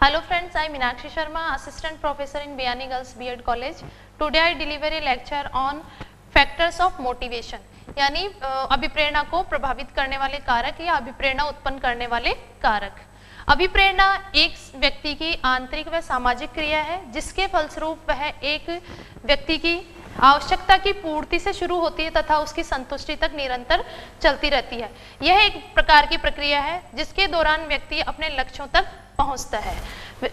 Hello friends, I am Meenakshi Sharma, Assistant Professor in Biyani Girls B.Ed College. Today I deliver a lecture on factors of motivation, यानी अभिप्रेरणा को प्रभावित करने वाले कारक या अभिप्रेरणा उत्पन्न करने वाले कारक। अभिप्रेरणा एक व्यक्ति की आंतरिक व सामाजिक क्रिया है जिसके फलस्वरूप वह एक व्यक्ति की आवश्यकता की पूर्ति से शुरू होती है तथा उसकी संतुष्टि तक निरंतर चलती रहती है। यह एक प्रकार की प्रक्रिया है जिसके दौरान व्यक्ति अपने लक्ष्यों तक पहुंचता है।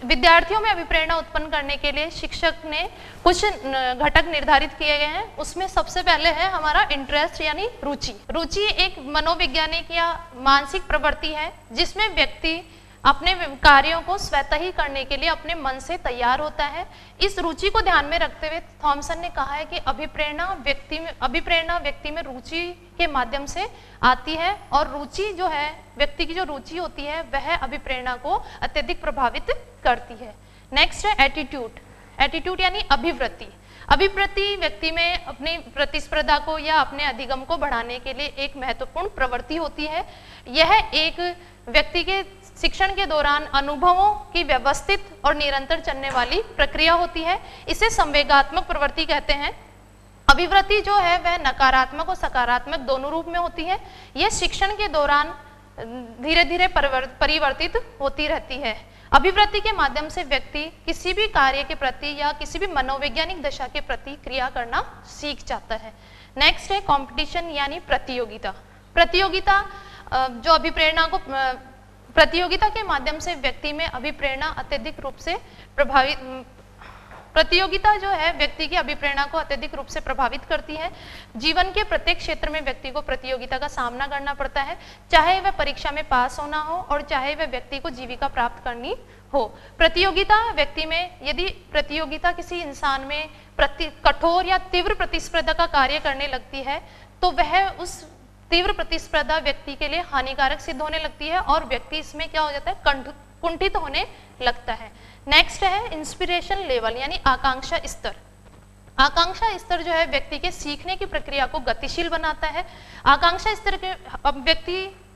विद्यार्थियों में अभिप्रेरणा उत्पन्न करने के लिए शिक्षक ने कुछ घटक निर्धारित किए गए हैं। उसमें सबसे पहले है हमारा इंटरेस्ट यानी रुचि। रुचि एक मनोवैज्ञानिक या मानसिक प्रवृत्ति है जिसमें व्यक्ति अपने कार्यों को स्वतः ही करने के लिए अपने मन से तैयार होता है। इस रुचि को ध्यान में रखते हुए थॉमसन ने कहा है कि अभिप्रेरणा व्यक्ति में रुचि के माध्यम से आती है और रुचि जो है व्यक्ति की जो रुचि होती है वह अभिप्रेरणा को अत्यधिक प्रभावित करती है। नेक्स्ट है एटीट्यूड। एटीट्यूड यानी अभिवृत्ति। अभिवृत्ति व्यक्ति में अपनी प्रतिस्पर्धा को या अपने अधिगम को बढ़ाने के लिए एक महत्वपूर्ण प्रवृत्ति होती है। यह एक व्यक्ति के शिक्षण के दौरान अनुभवों की व्यवस्थित और निरंतर चलने वाली प्रक्रिया होती है। इसे संवेगात्मक प्रवृत्ति कहते हैं। अभिवृत्ति जो है वह नकारात्मक और सकारात्मक दोनों रूप में होती है। यह शिक्षण के दौरान धीरे धीरे परिवर्तित होती रहती है। अभिवृत्ति के माध्यम से व्यक्ति किसी भी कार्य के प्रति या किसी भी मनोवैज्ञानिक दशा के प्रति क्रिया करना सीख जाता है। नेक्स्ट है कंपटीशन यानी प्रतियोगिता। प्रतियोगिता जो अभिप्रेरणा को प्रतियोगिता के माध्यम से व्यक्ति में अभिप्रेरणा अत्यधिक रूप से प्रतियोगिता जो है व्यक्ति की अभिप्रेरणा को अत्यधिक रूप से प्रभावित करती है। जीवन के प्रत्येक क्षेत्र में व्यक्ति को प्रतियोगिता का सामना करना पड़ता है, चाहे वह परीक्षा में पास होना हो और चाहे वह व्यक्ति को जीविका प्राप्त करनी हो। प्रतियोगिता व्यक्ति में, यदि प्रतियोगिता किसी इंसान में कठोर या तीव्र प्रतिस्पर्धा का कार्य करने लगती है तो वह उस तीव्र प्रतिस्पर्धा व्यक्ति के लिए हानिकारक सिद्ध होने लगती है और व्यक्ति इसमें क्या हो जाता है, कुंठित होने लगता है। नेक्स्ट है इंस्पिरेशन लेवल यानी आकांक्षा स्तर। आकांक्षा स्तर जो है व्यक्ति के सीखने की प्रक्रिया को गतिशील बनाता है।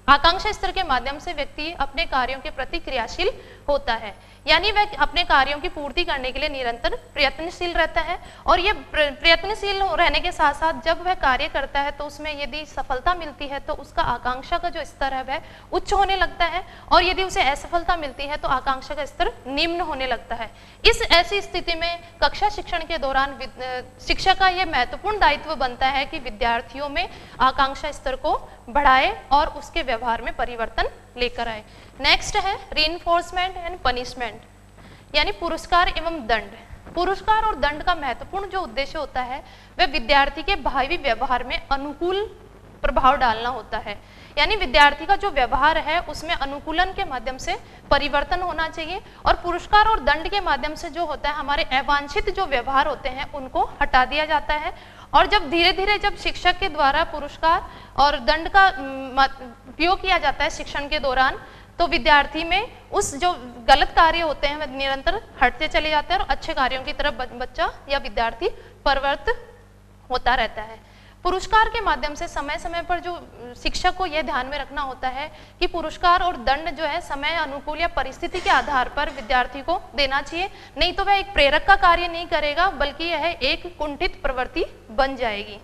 आकांक्षा स्तर के माध्यम से व्यक्ति अपने कार्यों के प्रति क्रियाशील होता है, यानी वह अपने कार्यों की पूर्ति करने के लिए निरंतर प्रयत्नशील रहता है। और ये प्रयत्नशील रहने के साथ साथ जब वह कार्य करता है तो उसमें यदि सफलता मिलती है तो उसका आकांक्षा का जो स्तर है वह उच्च होने लगता है और यदि उसे असफलता मिलती है तो आकांक्षा का स्तर निम्न होने लगता है। इस ऐसी स्थिति में कक्षा शिक्षण के दौरान शिक्षक का यह महत्वपूर्ण दायित्व बनता है कि विद्यार्थियों में आकांक्षा स्तर को बढ़ाए और उसके व्यवहार में परिवर्तन लेकर आए। नेक्स्ट है रीइंफोर्समेंट एंड पनिशमेंट यानी पुरस्कार एवं दंड। पुरस्कार और दंड का महत्वपूर्ण जो उद्देश्य होता है वह विद्यार्थी के भावी व्यवहार में अनुकूल प्रभाव डालना होता है, यानी विद्यार्थी का जो व्यवहार है उसमें अनुकूलन के माध्यम से परिवर्तन होना चाहिए। और पुरस्कार और दंड के माध्यम से जो होता है हमारे अवांछित जो व्यवहार होते हैं उनको हटा दिया जाता है। और जब धीरे धीरे जब शिक्षक के द्वारा पुरस्कार और दंड का उपयोग किया जाता है शिक्षण के दौरान तो विद्यार्थी में उस जो गलत कार्य होते हैं वह निरंतर हटते चले जाते हैं और अच्छे कार्यों की तरफ बच्चा या विद्यार्थी परिवर्तित होता रहता है। पुरस्कार के माध्यम से समय समय पर जो शिक्षक को यह ध्यान में रखना होता है कि पुरस्कार और दंड जो है समय अनुकूल या परिस्थिति के आधार पर विद्यार्थी को देना चाहिए, नहीं तो वह एक प्रेरक का कार्य नहीं करेगा बल्कि यह एक कुंठित प्रवृत्ति बन जाएगी।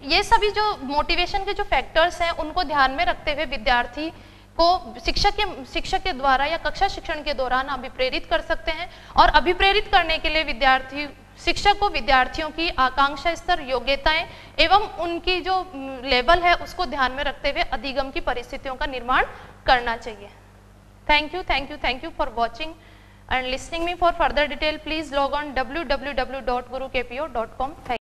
ये सभी जो मोटिवेशन के जो फैक्टर्स हैं उनको ध्यान में रखते हुए विद्यार्थी को शिक्षक के द्वारा या कक्षा शिक्षण के दौरान अभिप्रेरित कर सकते हैं। और अभिप्रेरित करने के लिए शिक्षक को विद्यार्थियों की आकांक्षा स्तर, योग्यताएं एवं उनकी जो लेवल है उसको ध्यान में रखते हुए अधिगम की परिस्थितियों का निर्माण करना चाहिए। Thank you for watching and listening me. For further detail please log on www.gurukpo.com।